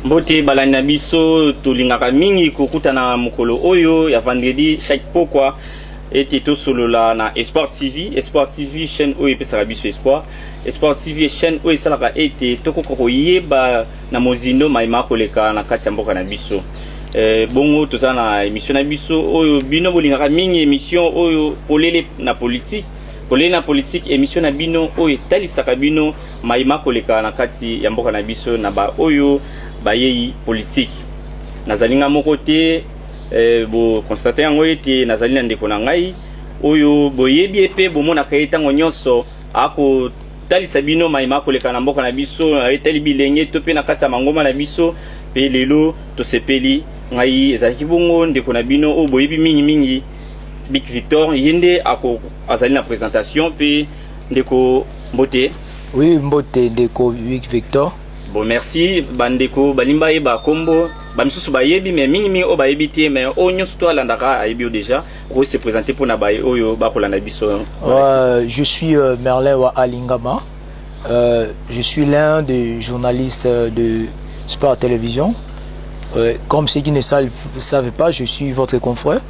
Mbote balani biso tolingaka mingi kokutana mukolo oyo ya vendredi chaque pokwa ete to solola na Espoir TV. Espoir TV chaîne oyo epesaka biso espoir. Espoir TV chaîne oyo esalaka ete tokoko koyeba na mozindo maima koleka na kati ya mboka na biso. Bongo toza na émission na biso oyo bino bolingaka mingi émission oyo polele na politique. Polele na politique émission na bino oyo talisaka bino maima koleka na kati ya mboka na biso na ba oyo bayei politique. Nazalinga moko te bo constater yango ete nazali na ndeko na ngai oyo boyebi epe bomona kayetango nyonso ako talisa bino maima koleka na mboka na biso etali bilenge to pe na kati ya mangoma na biso pe lelo to sepeli ngai ezalaki bongo ndeko na bino o boyebi mingi Big Victor yende ako azali na présentation pe ndeko Mbote. Oui, Mbote ndeko Big Victor. Bon, merci bandeko balimba yeba kombo bamisusu bayebi mais mingi o bayebi te mais o nyonso to alandaka ayebi déjà ko se présenter pour na baye oyo bakolanda biso. Je suis Merlin wa Alingama. Je suis l'un des journalistes de Sport Télévision. Comme ceux qui ne savent pas, je suis votre confrère.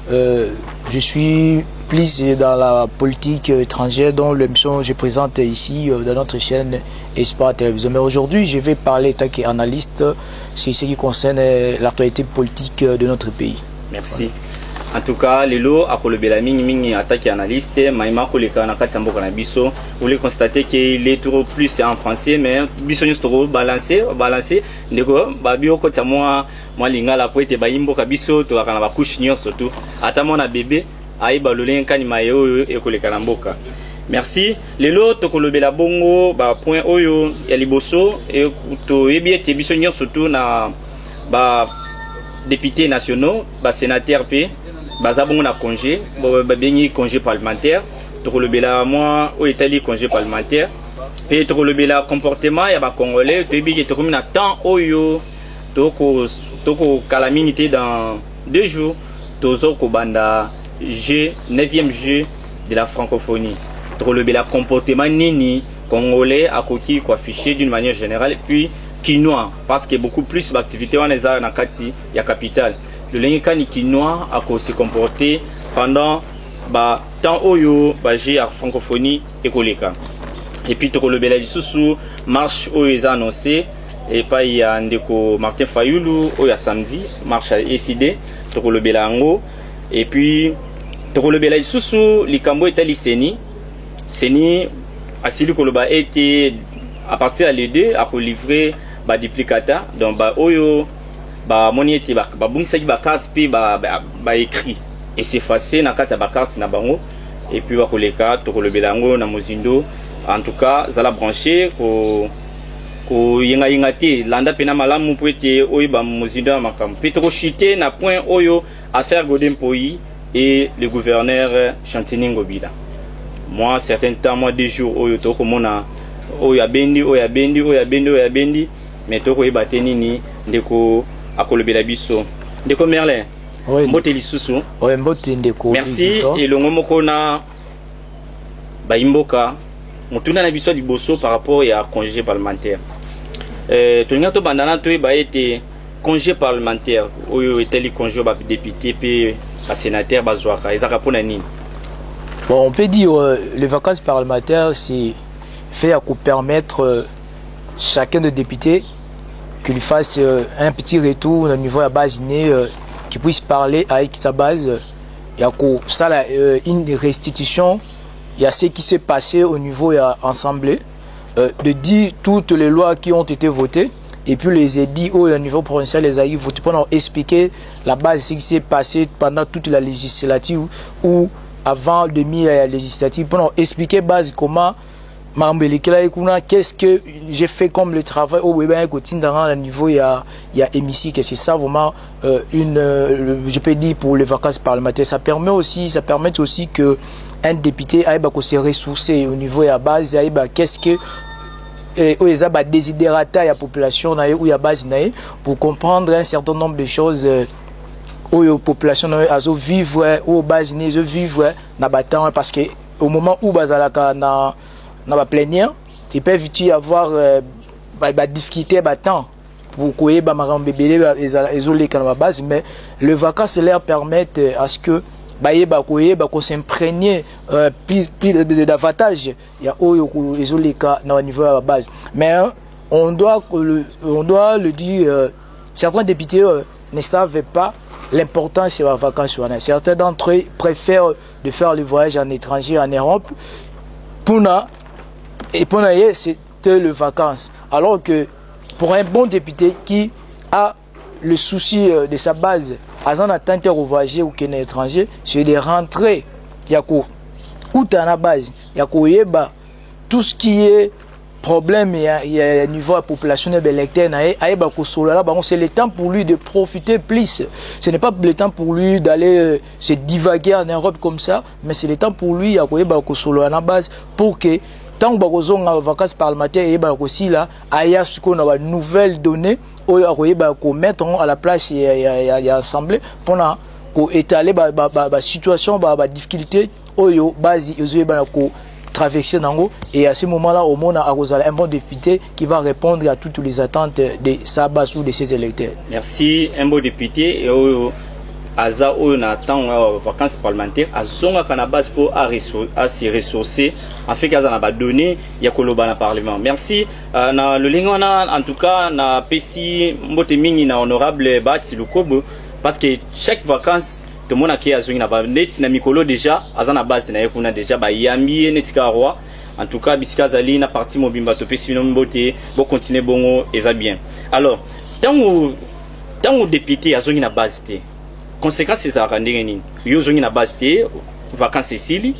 Je suis plus dans la politique étrangère dont l'émission je présente ici dans notre chaîne Espoir Télévision. Mais aujourd'hui, je vais parler tant qu'analyste sur ce qui concerne l'actualité politique de notre pays. Merci. En tout cas, lelo akolobela mingi attaque analyste maima koleka na kati mboka na biso. Vous voulez constater qu'il est trop plus en français mais biso nyos trop balancer ndeko babio ko tya moi lingala po ete bayimbo ka biso to kana ba couche nyonso tout. Ata mona bébé aiba lolenga ni mayo ekoleka na mboka. Merci. Lelo tokolobela bongo ba point oyo ya liboso e to yebi ete biso nyonso tout na ba députés nationaux, ba sénateurs p bazabongo na congé, bengi congé parlementaire, tokolobela moi au Italie congé parlementaire, et tokolobela comportement ya ba congolais, toyebi tokomi na temps oyo toko calamité dans 2 jours, tozo ko banda G 9e jeu de la francophonie. Tokolobela comportement nini congolais akoki ko afficher d'une manière générale puis quinois parce que beaucoup plus d'activités on les a na kati ya capitale. Le lengikani quinois a se comporter pendant ba temps oyo ba j'ai à francophonie ekoleka. Et puis tokolobela lisusu marche oyo annoncé et pas il y a ndeko Martin Fayulu oyo samedi marche à ECD tokolobela ngo et puis tokolobela lisusu likambo etali seni asili koloba été à partir de les deux à livrer ba duplicata donc ba oyo ba moni ete ba bungisa ba carte puis ba écrit et s'effacer na kati ba carte na bango et puis ba koleka to kolobela ngo na mozindo en tout cas zala brancher ko yenga te landa pena malamu po ete oyo ba mozindo makambo pe to chiter na point oyo affaire Godin Poyi et le gouverneur Chantini Ngobila. Moi certains temps moi 2 jours oyo to komona oyo abendi mais toko yebate nini ndeko akolobela biso ndeko Merlin Mbote lisusu Mbote ndeko merci elongo moko na baimboka mutuna na biso liboso par rapport ya congé parlementaire tolinga to bandana to ba ete congé parlementaire oyo eteli congé ba député pe ba sénateur bazwaka ezaka pona nini. Bon, on peut dire les vacances parlementaires c'est fait à permettre chacun des députés qu'il fasse un petit retour au niveau de la base qui puisse parler avec sa base. Il y a une restitution, il y a ce qui s'est passé au niveau de l'Assemblée, de dire toutes les lois qui ont été votées, et puis les édits au niveau provincial, les aïeux votés pour expliquer la base, ce qui s'est passé pendant toute la législative ou avant la législative, pour expliquer base comment qu'est-ce que j'ai fait comme le travail au niveau il y a hémicycle et c'est ça vraiment je peux dire pour les vacances parlementaires ça permet aussi que un député aille se ressourcer au niveau de la base qu'est-ce que ils a désidérata la population ou la base pour comprendre un certain nombre de choses où la population a vivre ou base vivre parce que au moment où bazalaka na ba plénière tu peux avoir difficulté temps pour que les base, mais les vacances leur permettent à ce que qu'on s'imprégner plus d'avantages il y a au niveau de la base. Mais on doit le dire, certains députés ne savent pas l'importance de la vacance. Certains d'entre eux préfèrent de faire le voyage en étranger, en Europe, pour c'était les vacances. Alors que pour un bon député qui a le souci de sa base, à son attente au voyager ou qu'il est étranger, c'est de rentrer. Il y a à la base, il y a tout ce qui est problème, il y a niveau de la population de l'électeur, c'est le temps pour lui de profiter plus. Ce n'est pas le temps pour lui d'aller se divaguer en Europe comme ça, mais c'est le temps pour lui à la base pour que tant que vous avez des vacances parlementaires, il y a aussi là, il y a une nouvelle donnée qu'on mettre à la place et assemblée pour étaler la situation, la difficulté, traverser Nango, et à ce moment-là, au moins, un bon député qui va répondre à toutes les attentes de sa base ou de ses électeurs. Merci, un bon député. Aza on attend vacances parlementaires à zonga kana base pour à se ressourcer en fait qu'aza na ba donner ya koloba na parlement. Merci na le lingona en tout cas na pesi mbote mingi na honorable Bati Lukobo parce que chaque vacances tout le monde a qui a zongi na ba net na mikolo déjà aza na base na yekuna déjà ba yambi netika roi. En tout cas bisika zali na parti mobimba to pesi no mbote bo continuer bongo eza bien. Alors tango député azongi na base té conséquences c'est ça rendez yo zongi na base té vacances Cécile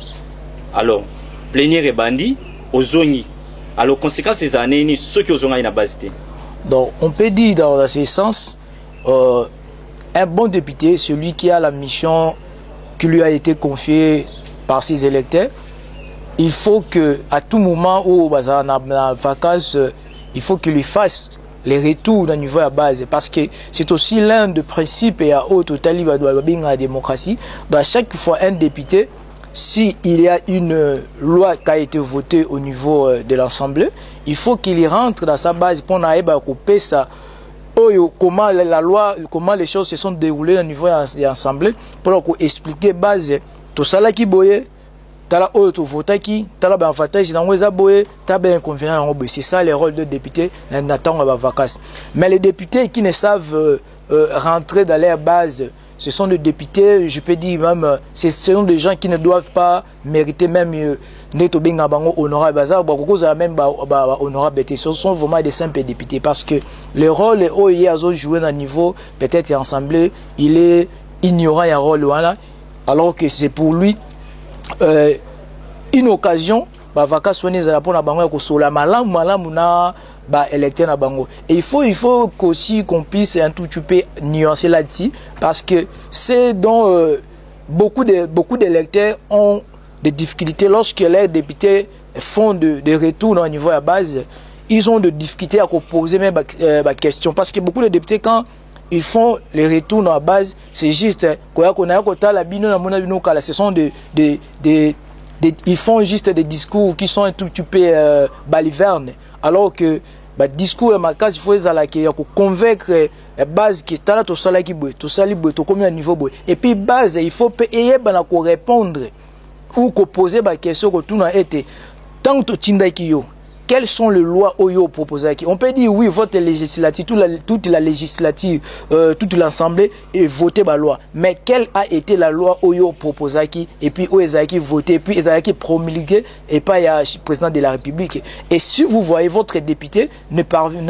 alors plénière et bandi ozongi alors conséquences c'est ça nini ceux qui ozonga na base té. Donc on peut dire dans ce sens un bon député, celui qui a la mission qui lui a été confiée par ses électeurs, il faut que à tout moment où on a vacances, il faut qu'il lui fasse les retours au niveau de la base, parce que c'est aussi l'un des principes et à haute totalité de la démocratie. Dans chaque fois un député, s'il y a une loi qui a été votée au niveau de l'Assemblée, il faut qu'il rentre dans sa base pour couper ça. Comment la loi, comment les choses se sont déroulées au niveau de l'Assemblée, pour expliquer base tout ça là qui boye. C'est ça le rôle de député n'attend la vacances. Mais les députés qui ne savent rentrer dans leur base, ce sont des députés, je peux dire même, ce sont des gens qui ne doivent pas mériter même honorable. Ce sont vraiment des simples députés parce que le rôle est joué à un niveau peut-être assemblée, il est ignorant un rôle alors que c'est pour lui une occasion vacances et il faut aussi qu'on puisse un tout petit peu nuancer là-dessus parce que c'est dont beaucoup d'électeurs ont des difficultés lorsque les députés font des retours au niveau de la base, ils ont des difficultés à poser même la question parce que beaucoup de députés quand ils font les retours dans la base, c'est juste ce sont ils font juste des discours qui sont un tout petit peu balivernes, alors que discours il faut convaincre base qui est là tout ça qui tout comme un niveau et puis base il faut payer répondre ou poser des questions que tout n'a été tant que quelles sont les lois Oyo proposées? On peut dire oui, vote législative, toute la législative, toute l'Assemblée est votée par loi. Mais quelle a été la loi Oyo proposée et puis où est qui voté, puis est qui promulgué et pas il y a le président de la République. Et si vous voyez votre député ne parvient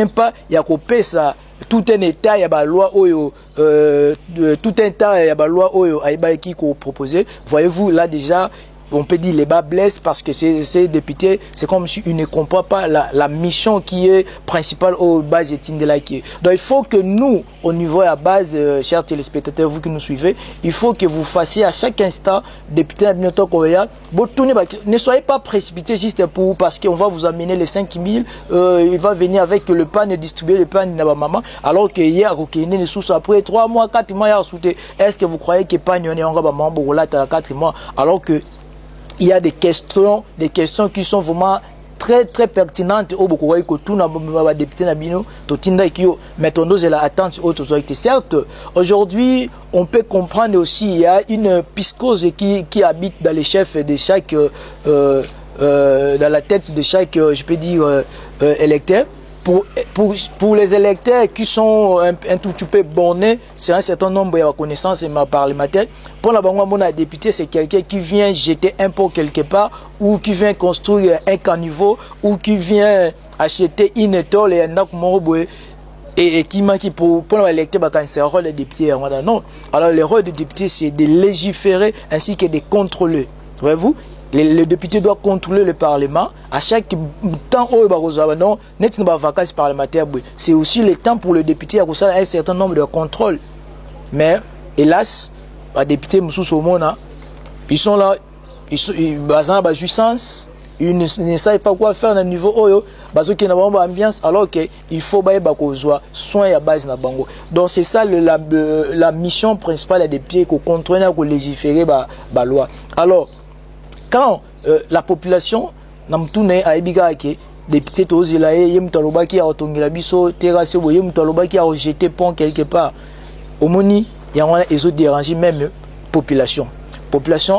pas, il y a coupé ça. Tout un état, il y a la loi Oyo, tout un état, il y a la loi Oyo, qui proposé. Voyez-vous là déjà. On peut dire les bas blessent parce que ces députés, c'est comme si ils ne comprennent pas la mission qui est principale aux bases de Tindelaki. Donc il faut que nous, au niveau de la base, chers téléspectateurs, vous qui nous suivez, il faut que vous fassiez à chaque instant, député Abinoto Korea, ne soyez pas précipités juste parce qu'on va vous amener les 5 000, il va venir avec le pain et distribuer le pain de maman, alors que hier, après 3 mois, 4 mois, est-ce que vous croyez que pain on 4 mois, alors que il y a des questions qui sont vraiment très très pertinente au beaucoup que tout n'a pas député nabino to tinda kio mettons et la attente autres autorités. Certes, aujourd'hui on peut comprendre aussi il y a une psychose qui habite dans les chefs de chaque dans la tête de chaque je peux dire électeur. Pour les électeurs qui sont un tout petit peu bornés, c'est un certain nombre de connaissances parlementaires. Pour la banque, un député, c'est quelqu'un qui vient jeter un pot quelque part, ou qui vient construire un caniveau, ou qui vient acheter une étole et un acte et qui manque pour l'électeur, c'est un rôle de député. Non. Alors, le rôle de député, c'est de légiférer ainsi que de contrôler. Voyez-vous? Le député doit contrôler le Parlement à chaque temps où il y a vacances parlementaires. C'est aussi le temps pour le député à faire un certain nombre de contrôles. Mais hélas, les députés ils sont là, ils ont la jouissance, ils ne savent pas quoi faire au niveau où ils ont une ambiance, alors qu'il faut soin à base na bango. Donc c'est ça la mission principale des députés, qu'on contrôle, qu'on légiférer la loi. Alors, quand la population n'a pas été député tozela ye mutaloba qui a otongela biso terrasse boye mutaloba qui a rejeté pont quelque part omoni yango ezo déranger même population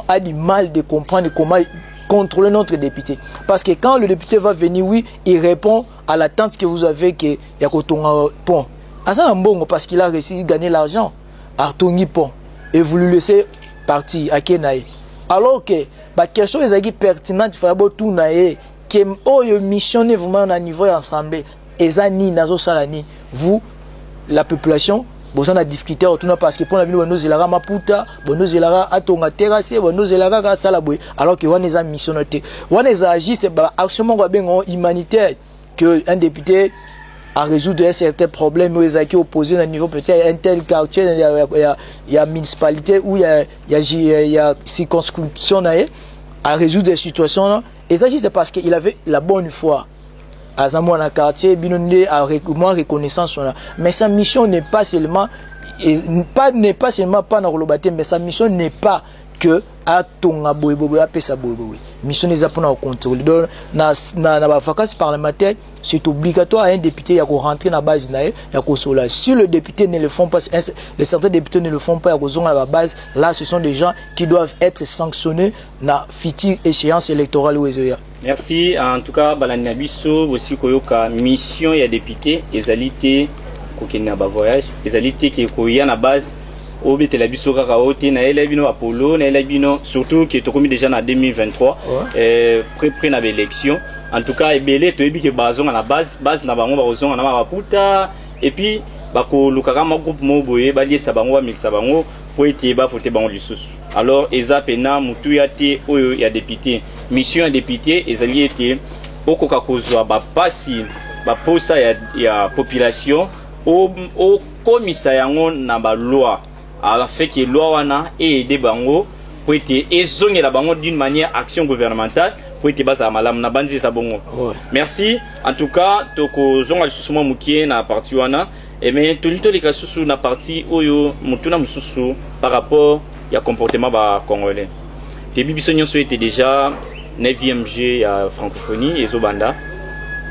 a du mal de comprendre comment contrôler notre député, parce que quand le député va venir, oui, il répond à l'attente que vous avez que ya kotonga pont asa mbongo parce qu'il a réussi à gagner l'argent à tongi pont et vous lui laissez partir à Kenaï. Alors que la question est pertinente, il faut tout naïe que oyo mission est vraiment à niveau ensemble ezani nazo salani vous la population vous en a difficulté autour parce que pour la ville on nous elara maputa on nous elara atonga terrasse on nous elara salabwe alors que on est en mission noté on est agi c'est action humanitaire que un député à résoudre un certain problème où ils ont opposé à niveau peut-être un tel quartier il y a municipalité où il y a circonscription à résoudre des situations là. Et ça c'est parce qu'il avait la bonne foi à Zamouana quartier binondé à moins reconnaissance là. Mais sa mission n'est pas seulement pas dans le baptême, mais sa mission n'est pas que à tonga boyeboy à pesa boyeboy. Mission n'est pas pour contrôler. Donc na vacances parlementaires c'est obligatoire à un député à rentrer dans la base na ya kosola. Si le député ne le font pas, les certains députés ne le font pas à la base, là ce sont des gens qui doivent être sanctionnés na future échéance électorale ou ezoya. Merci en tout cas balani biso aussi koyoka mission ya député ezalité kokena ba voyage ezalité qui koya na base obete la biso kaka ote na elabino Apollo na elabino surtout qui est commis déjà en 2023 près na élection en tout cas ebele to ebi ke bazonga na base na bango ba ozonga na maputa et puis bako lukaka ma groupe mo boye ba liesa bango ba mixa bango po ete ba voter bango lisusu alors eza pena mutu ya te oyo ya député mission ya député ezali ete okoka kozwa ba pasi ba posa ya population au komisa yango na ba loi alors fait que loi wana et aider bango pour être ezongela bango d'une manière action gouvernementale pour être basa malam na banzi sa bongo. Merci en tout cas toko zonga susuma mukie na partie wana et mais tout les cas susu na partie oyo mutuna mususu par rapport ya comportement ba congolais. Début biso nyonso était déjà 9e G ya francophonie et zobanda.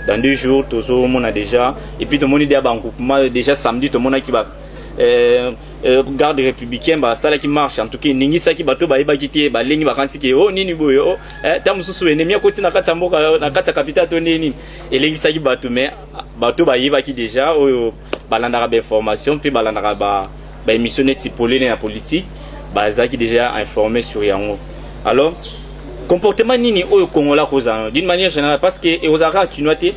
Dans 2 jours tozo mona déjà et puis tout le monde est à Bankoupema déjà samedi tout le monde qui va garde républicain ba sala qui marche en tout cas ningi saki bato ba yeba kiti ba lengi ba kanti ke oh nini boyo tamu susu ennemi akoti na kati mboka na kati capitale to nini elengi saki bato mais bato ba yeba ki déjà oyo balandaka ba information puis balandaka ba émission net polene na politique ba zaki déjà informé sur yango. Alors comportement nini oyo kongola koza d'une manière générale parce que et aux arabes qui noté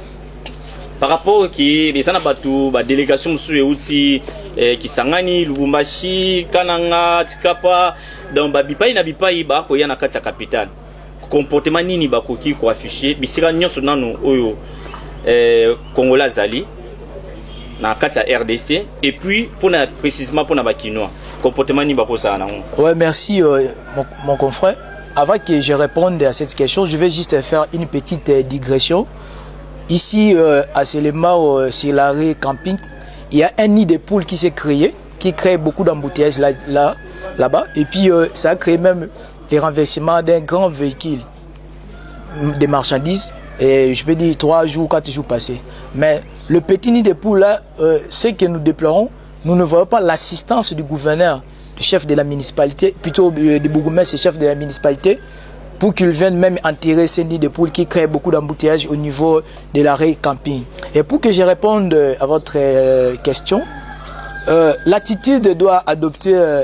par rapport qui les ana batu ba délégation musu euti qui sangani Lubumbashi Kananga Tikapa donc ba bipai na bipai ba ko ya na kati ya capitale comportement nini ba koki ko afficher bisika nyonso nanu oyo Kongola zali na kati ya RDC et puis pour na précisément pour na bakinois comportement nini ba ko ça na. Ouais, merci mon confrère. Avant que je réponde à cette question, je vais juste faire une petite digression. Ici, à Selema, sur l'arrêt camping, il y a un nid de poules qui s'est créé, qui crée beaucoup d'embouteillages là-bas. Et puis, ça a créé même les renversements d'un grand véhicule de marchandises et je peux dire 3 jours, 4 jours passés. Mais le petit nid de poule là, ce que nous déplorons, nous ne voyons pas l'assistance du gouverneur, du chef de la municipalité, plutôt du bourgmestre et chef de la municipalité, pour qu'ils viennent même enterrer ces nids de poules qui créent beaucoup d'embouteillages au niveau de l'arrêt camping. Et pour que je réponde à votre question, l'attitude doit adopter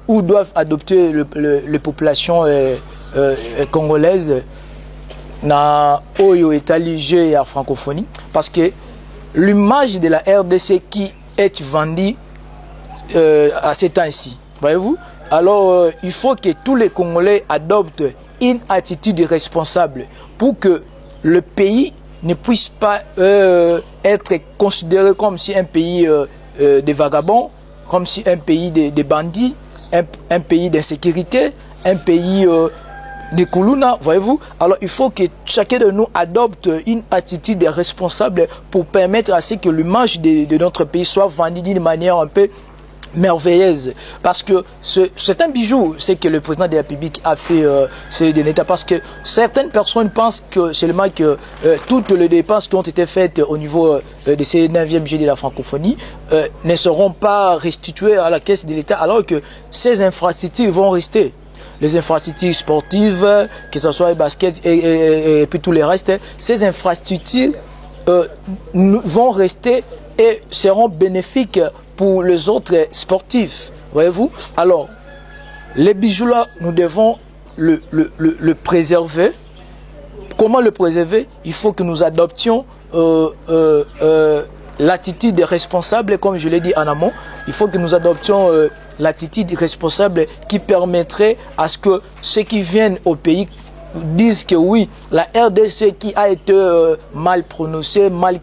ou doivent adopter les populations congolaises na oyo étaligé à francophonie, parce que l'image de la RDC qui est vendue à ces temps-ci, voyez-vous, alors il faut que tous les Congolais adoptent une attitude responsable pour que le pays ne puisse pas être considéré comme si un pays de vagabonds, comme si un pays de bandits, un pays d'insécurité, un pays de Koulouna, voyez-vous. Alors il faut que chacun de nous adopte une attitude responsable pour permettre à ce que l'image de notre pays soit vendue d'une manière un peu merveilleuse, parce que c'est un bijou, c'est que le président de la République a fait de l'État, parce que certaines personnes pensent que seulement que toutes les dépenses qui ont été faites au niveau de ces 9e G de la francophonie ne seront pas restituées à la caisse de l'État, alors que ces infrastructures vont rester. Les infrastructures sportives, que ce soit le basket et puis tout le reste, ces infrastructures vont rester et seront bénéfiques pour les autres sportifs, voyez-vous. Alors, les bijoux là, nous devons le préserver. Comment le préserver? Il faut que nous adoptions l'attitude responsable, comme je l'ai dit en amont. Il faut que nous adoptions l'attitude responsable qui permettrait à ce que ceux qui viennent au pays disent que oui, la RDC qui a été mal prononcée, mal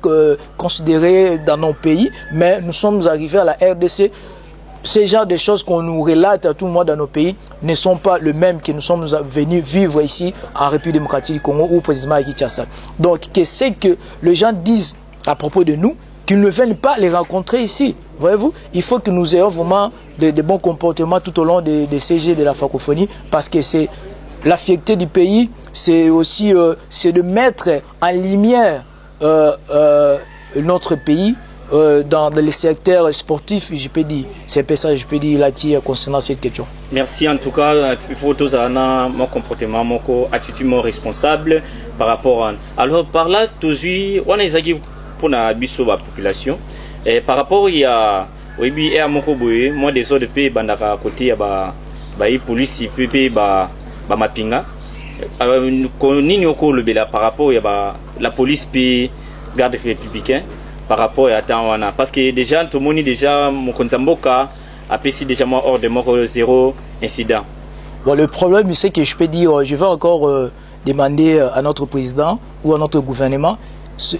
considérée dans nos pays, mais nous sommes arrivés à la RDC. Ces genres de choses qu'on nous relate à tout le monde dans nos pays ne sont pas les mêmes que nous sommes venus vivre ici en République démocratique du Congo ou précisément à Kinshasa. Donc, c'est que les gens disent à propos de nous qu'ils ne viennent pas les rencontrer ici. Voyez-vous, il faut que nous ayons vraiment de bons comportements tout au long des CG de la francophonie, parce que c'est la fierté du pays, c'est aussi de mettre en lumière notre pays dans les secteurs sportifs, je peux dire. C'est un peu ça, je peux dire là-dessus concernant cette question. Merci en tout cas. Il faut tous avoir mon comportement, mon attitude responsable par rapport à. Alors par là, toujours, on a pour la population. Et par rapport il y a oui et à mon coboé, moi des autres pays bandaka côté bah police puis bah mapinga. Nini oko le bela par rapport il y a la police puis garde républicain par rapport à Tawana, parce que déjà tout le monde déjà mon konzamboka a payé déjà moi hors de mort 0 incident. Bon, le problème c'est que je peux dire, je vais encore demander à notre président ou à notre gouvernement, il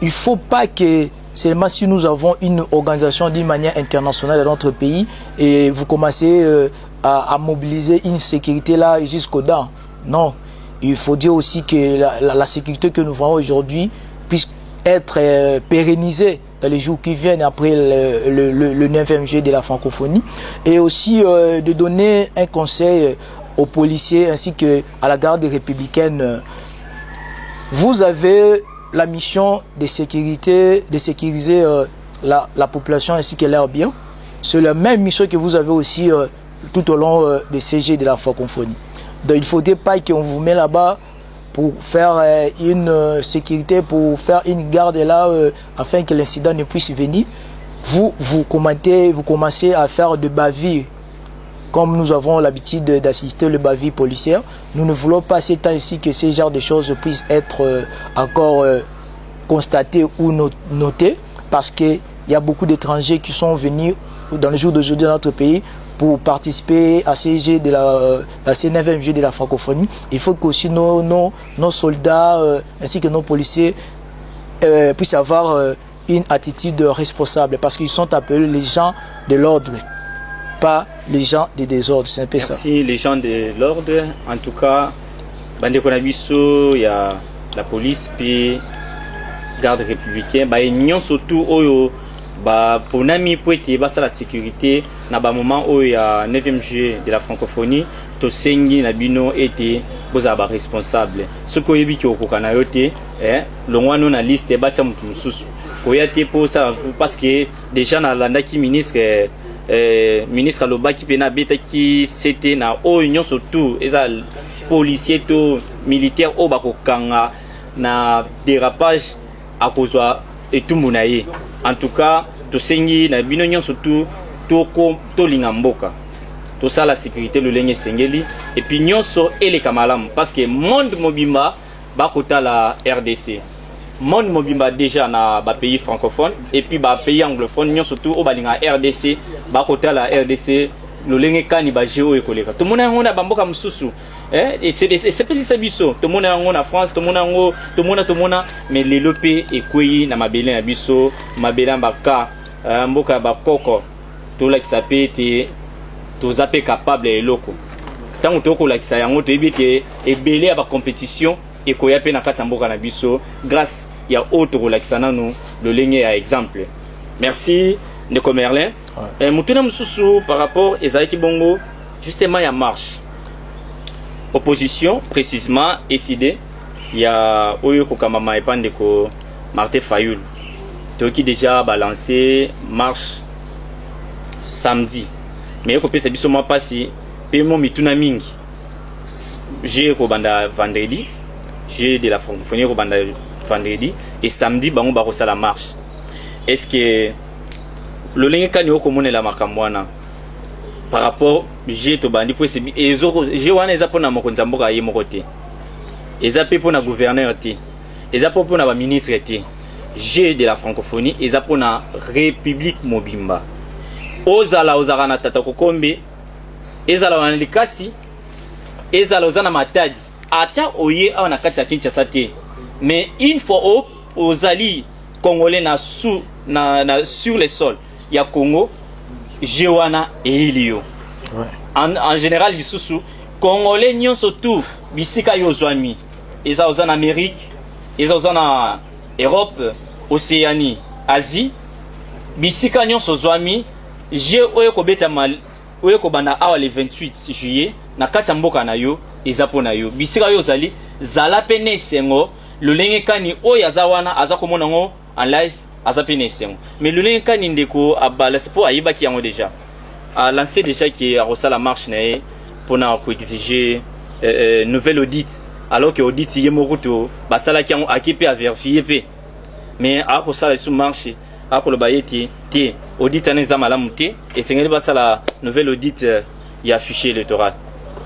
ne faut pas que seulement si nous avons une organisation d'une manière internationale dans notre pays et vous commencez à mobiliser une sécurité là jusqu'aux dents. Non, il faut dire aussi que la sécurité que nous voyons aujourd'hui puisse être pérennisée dans les jours qui viennent après le 9e G de la francophonie, et aussi de donner un conseil aux policiers ainsi qu'à la garde républicaine. Vous avez la mission de sécuriser la population ainsi que leurs biens. C'est la même mission que vous avez aussi tout au long des CG de la francophonie. Donc il ne faudrait pas qu'on vous mette là-bas pour faire une sécurité, pour faire une garde là, afin que l'incident ne puisse venir. Vous commencez à faire de bavures, comme nous avons l'habitude d'assister le bavure policière. Nous ne voulons pas ces temps ici que ces genres de choses puissent être encore constatées ou notées, parce qu'il y a beaucoup d'étrangers qui sont venus dans les jours d'aujourd'hui dans notre pays pour participer à ces G de la 9e G de la francophonie. Il faut que aussi nos soldats ainsi que nos policiers puissent avoir une attitude responsable, parce qu'ils sont appelés les gens de l'ordre, pas les gens des désordres. C'est un peu ça. Merci, les gens de l'ordre. En tout cas, il y a la police puis garde républicaine, ils ont surtout pour nami pour être la sécurité na ba moment où il y a 9e G de la francophonie to sengi na bino ete boza ba responsable soko yebi ki okokana yote longwano na liste batia mutu mususu koyate pour ça parce que déjà na landaki ministre ministre alobaki pena betaki c'était na union surtout eza policier to militaire o bakokanga na dérapage akozwa etumbu na ye. En tout cas to sengi na bino nyonso to linga mboka tout ça la sécurité le lenge sengeli et puis nyonso ele kamalam parce que monde mobimba bakota la RDC monde mobimba déjà na ba pays francophone et puis ba pays anglophone nyonso tout o balinga RDC bakota la RDC le lenge kani ba geo ekoleka tout mona ngona bamboka mususu et c'est pas ça biso tout mona ngona France tout mona mais les lopé ekweyi na mabele na biso mabele mbaka mboka ba koko to la kisapete to zape capable eloko tango to ko la kisa yango to ebike ebele ba compétition ekoya pe na kati mboka na biso grâce ya autre relaxa nanu le lenge ya exemple. Merci Ndeko Merlin. Mutuna mususu par rapport ezaki bongo justement ya marche opposition précisément décidé ya oyo ko kamama epande ko Martin Fayulu to qui déjà balancé marche samedi mais ko pesa biso moi pasi pe mo mituna mingi j'ai ko banda vendredi j'ai de la francophonie ko banda vendredi et samedi bango ba ko sala marche. Est-ce que le lenge kani oko monela makamwana par rapport j'ai to bandi pour c'est ezoko j'ai wana eza pona mokonza mboka ye mokote eza pe pona gouverneur te eza pe pona ba ministre te j'ai de la francophonie eza pona république mobimba ozala na tata kokombe ezala wana likasi ezala ozana matadi ata oye awa na kati ya Kinshasa te mais une fois ozali congolais na sur le sol ya Congo Jewana et Ilio. En général, les sous Congolais n'y ont surtout bisika yozwami. Ils ont en Amérique, ils ont en Europe, Océanie, Asie. Bisika n'y ont sozwami. J'ai oye kobeta mal, oye kobana awa le 28 juillet. Na katamboka na yo, ezapo na yo. Bisika yozali, zala pene sengo. Le lenge kani oye azawana, azakomona ngo en live. Mais le lien kan indeko abala c'est pour ayiba qui ont déjà a lancé déjà qui a reçu la marche pour exiger nouvelle audit alors que audit yemoruto basala qui ont équipé à vérifier mais a reçu la sous marche a ko le bayeti té audit aneza malamuté et c'est ngeli basala nouvelle audit y affiché électoral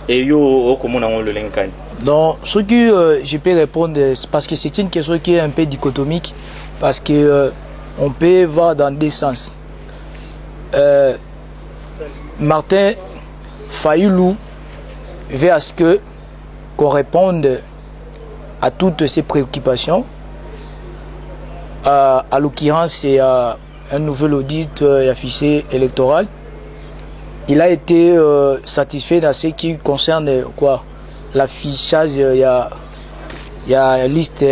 et yo comment on le lien kan. Donc ce que je peux répondre parce que c'est une question qui est un peu dichotomique parce que on peut voir dans deux sens. Martin Fayulu veut à ce que qu'on réponde à toutes ces préoccupations. À l'occurrence, c'est un nouvel audit affiché électoral. Il a été satisfait dans ce qui concerne quoi l'affichage. Il y a liste,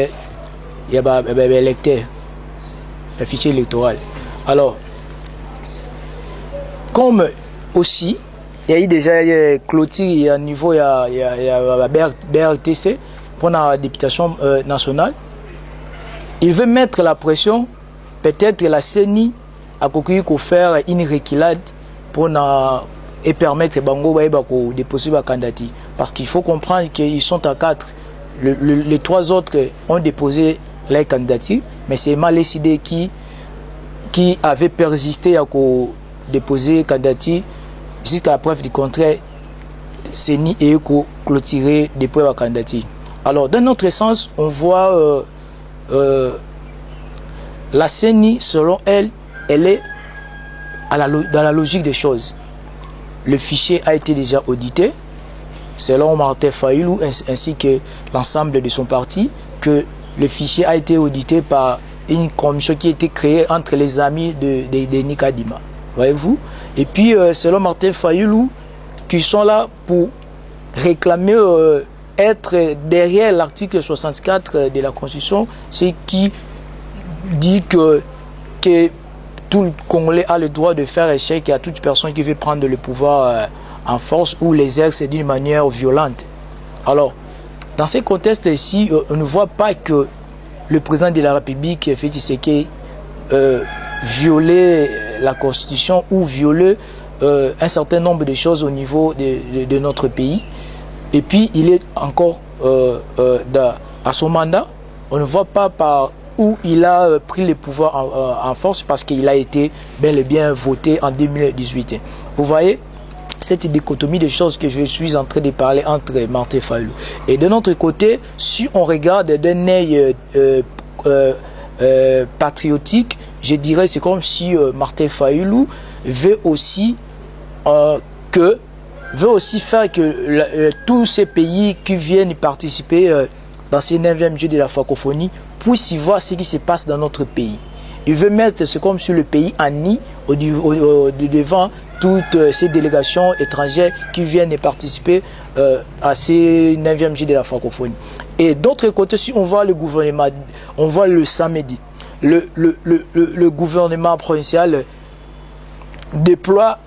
il y a électeurs. Le fichier électoral. Alors, comme aussi, il y a eu déjà clôture à niveau il y a BRTC pour la députation nationale, il veut mettre la pression, peut-être la CENI a faire une reculade pour et permettre Bango de déposer la candidature. Parce qu'il faut comprendre qu'ils sont à 4. Les 3 autres ont déposé la candidature, mais c'est Malécidé qui avait persisté à déposer candidature jusqu'à la preuve du contraire. CENI et clôturer depuis la candidature. Alors, dans notre sens, on voit la CENI, selon elle, elle est dans la logique des choses. Le fichier a été déjà audité, selon Martin Fayulu ainsi que l'ensemble de son parti, que le fichier a été audité par une commission qui a été créée entre les amis de Nikadima. Voyez-vous? Et puis, selon Martin Fayulu, qui sont là pour réclamer être derrière l'article 64 de la Constitution, c'est qui dit que tout le Congolais a le droit de faire échec à toute personne qui veut prendre le pouvoir en force ou l'exercent d'une manière violente. Alors, dans ce contexte ici, on ne voit pas que le président de la République, Félix Tshisekedi, violer la Constitution ou violer un certain nombre de choses au niveau de notre pays. Et puis, il est encore à son mandat. On ne voit pas par où il a pris le pouvoir en force parce qu'il a été bel et bien voté en 2018. Vous voyez cette dichotomie de choses que je suis en train de parler entre Martin Fayulu. Et de notre côté, si on regarde d'un œil patriotique, je dirais c'est comme si Martin Fayulu veut aussi faire que tous ces pays qui viennent participer dans ces 9e Jeux de la francophonie puissent y voir ce qui se passe dans notre pays. Il veut mettre, c'est comme si le pays en nid devant toutes ces délégations étrangères qui viennent participer à ces 9e Jeux de la francophonie. Et d'autre côté, si on voit le gouvernement, on voit le samedi, le gouvernement provincial déploie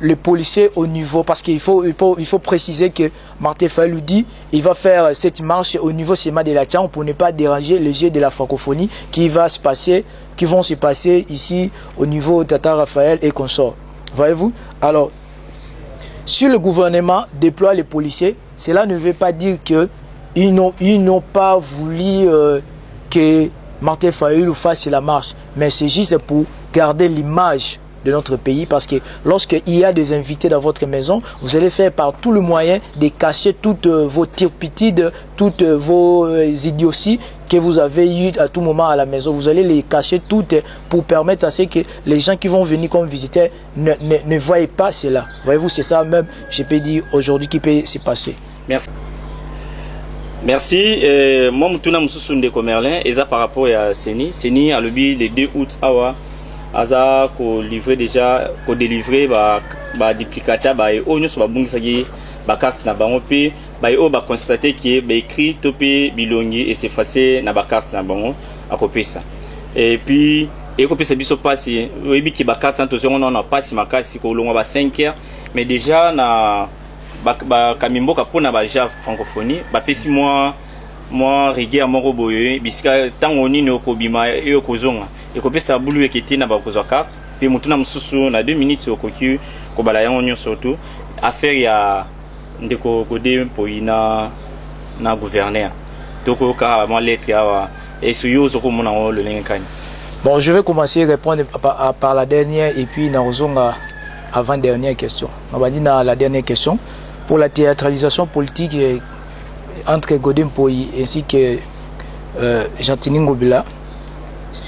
les policiers au niveau, parce qu'il faut préciser que Martin Fayulu dit il va faire cette marche au niveau Sema de la Tchang pour ne pas déranger les Jeux de la francophonie qui vont se passer ici au niveau Tata Raphaël et consorts. Voyez-vous? Alors, si le gouvernement déploie les policiers, cela ne veut pas dire qu'ils n'ont pas voulu que Martin Fayulu fasse la marche, mais c'est juste pour garder l'image de notre pays, parce que lorsqu'il y a des invités dans votre maison, vous allez faire par tout le moyen de cacher toutes vos turpitudes, toutes vos idioties que vous avez eues à tout moment à la maison. Vous allez les cacher toutes pour permettre à ce que les gens qui vont venir comme visiteurs ne voient pas cela. Voyez-vous, c'est ça même, je peux dire aujourd'hui, qui peut se passer. Merci. Merci. Moi, Mutuna Mususunde Komerlin, et ça par rapport à Seni, à le 2 août, aza ko livrer déjà ko délivrer ba duplicata ba e onyo so ba bungisa gi ba carte na bango pe ba e o ba constater qui ba écrit topé bilongi et s'effacer na ba carte na bango akopesa. Et puis et kopesa biso passi oyebi ki ba carte santo zongo na passi makasi ko longa ba 5h, mais déjà na ba kamimboka pona ba ja francophonie ba pesi moi rigueur moko boye bisika tango nini okobima e okozonga et kopesa bulu ekete na bakozwa carte pe mutuna mususu na 2 minutes okoki kobala yango nyo surtout affaire ya ndeko kode poina na gouverneur toko ka moi lettre ya et suyo zoko mona le lengkani. Bon, je vais commencer à répondre par la dernière et puis na rozonga avant dernière question. On va dire la dernière question pour la théâtralisation politique entre Godin Poyi ainsi que Jantini Ngobila.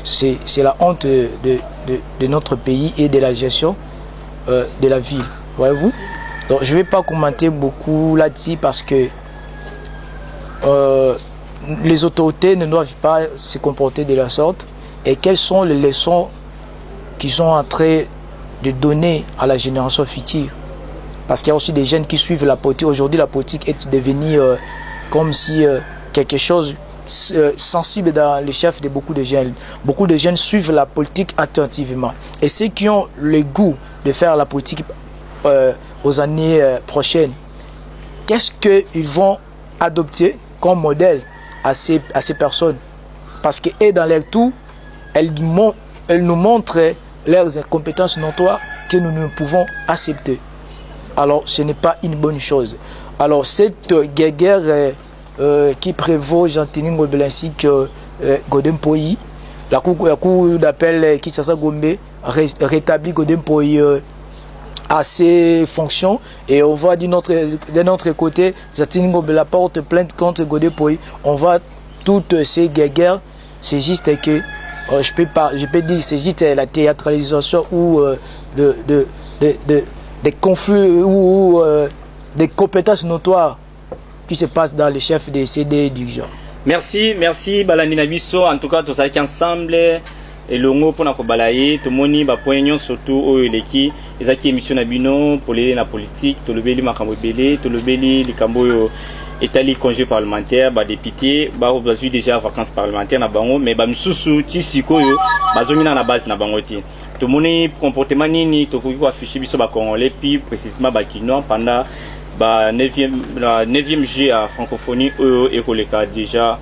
C'est la honte de notre pays et de la gestion de la ville. Voyez-vous? Donc je ne vais pas commenter beaucoup là-dessus parce que les autorités ne doivent pas se comporter de la sorte. Et quelles sont les leçons qu'ils sont en train de donner à la génération future? Parce qu'il y a aussi des jeunes qui suivent la politique. Aujourd'hui, la politique est devenue comme si quelque chose sensible dans les chefs de beaucoup de jeunes. Beaucoup de jeunes suivent la politique attentivement. Et ceux qui ont le goût de faire la politique aux années prochaines, qu'est-ce qu'ils vont adopter comme modèle à ces personnes? Parce que dans leur tout, elles nous montrent leurs incompétences notoires que nous ne pouvons accepter. Alors ce n'est pas une bonne chose. Alors cette guerre qui prévaut Jantini Ngobila ainsi que Godin Poyi, la cour d'appel Kinshasa Gombe rétablit Godin Poyi à ses fonctions, et on voit d'un autre côté Jantini Ngobila porte plainte contre Godin Poyi. On voit toutes ces guerres. C'est juste que je peux dire c'est juste la théâtralisation ou des conflits ou des compétences notoires qui se passent dans les chefs des CD du genre. Merci Balandi Nabiso. En tout cas, tous avec ensemble et le mot pour nous balayer tout moni ba poignon surtout au eleki ezaki émission na bino pour les na politique to le beli makambo belé to le beli likambo etali congé parlementaire ba député ba bazui déjà vacances parlementaires na bango mais ba misusu ti sikoyo bazomina na base na bango ti to moni comportement nini to ko afficher biso ba congolais puis précisément ba kinois pendant ba 9e juillet à francophonie ekoleka déjà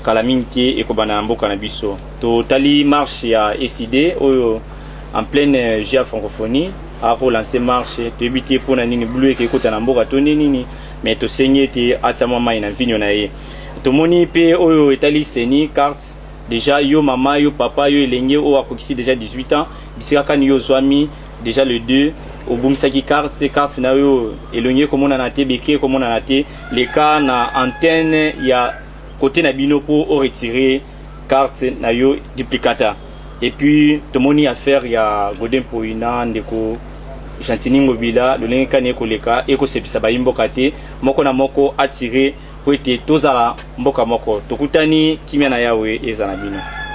kala mingi ekobana mboka na biso to tali marche ya SID oyo en pleine juillet à francophonie a relancé marche to ebiti pona nini bleu ekota na mboka to nini mais to senye te atama mai na vinyo na ye to moni pe oyo etali seni carte déjà yo mama yo papa yo elenge o akokisi déjà 18 ans bisika kan yo zwami déjà le 2 au boumsaki carte na yo elonge komona na te beke komona na te le cas na antenne ya côté na bino pour retirer carte na yo duplicata et puis to moni affaire ya Godin Poina ndeko Chantini Ngobila lolenge kane koleka eko sepisa ba imboka te moko na moko attirer po ete tozala mboka moko tokutani kimia na yawe ezana bino.